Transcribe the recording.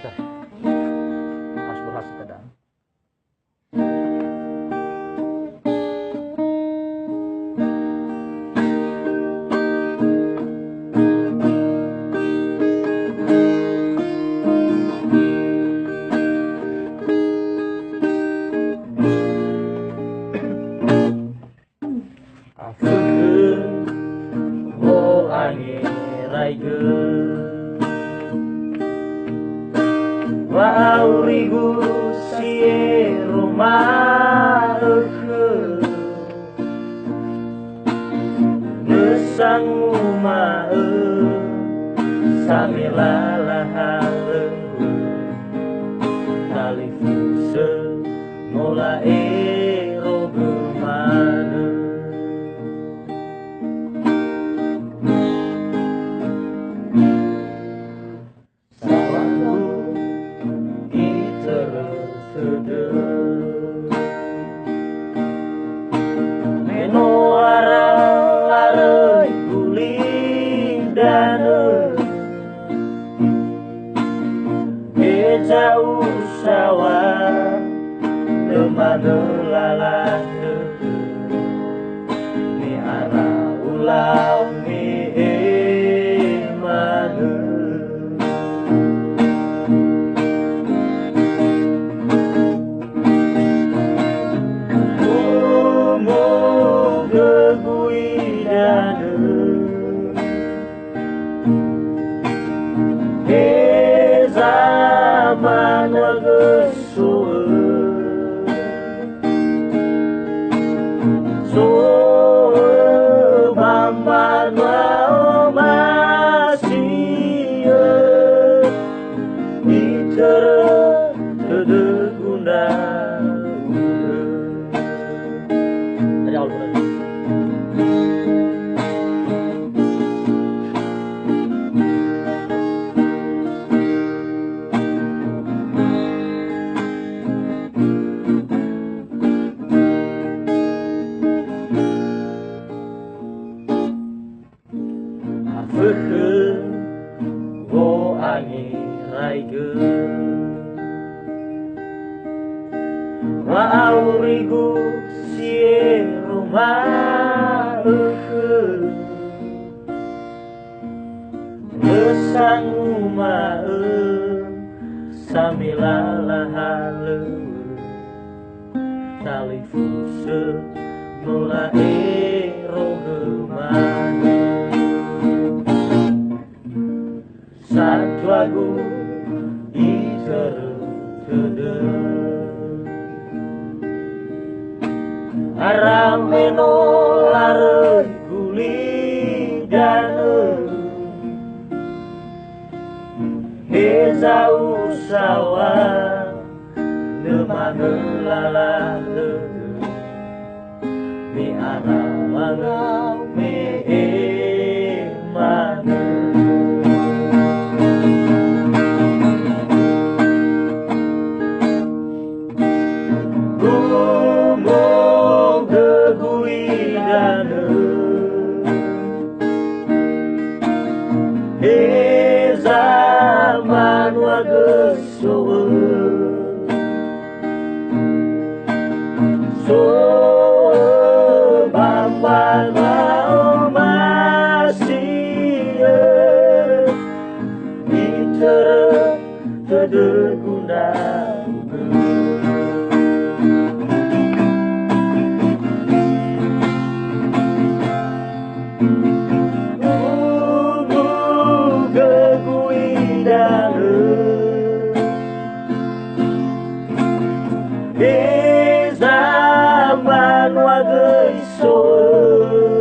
kita pas berhasil kadang. Wa aurigu sie rumah nesang umae samilalaha talifuse mulae rogemane meno arang guling dana beja usawa demana lalana ni ara ulau ni emana zaman wagesuh so bamban wa masih bicara tedegunda Dari awal berarti. wo angin raigeun wa aurigu sie rumah nesang umae samilalaha talifuse mulae rogemane satu lagu itertede aram meno lare guling dana beza usawa demana lalana mi ara wangau me emana zaman wagesuh so bamban wa masih bicara tedegunda zaman wagesuh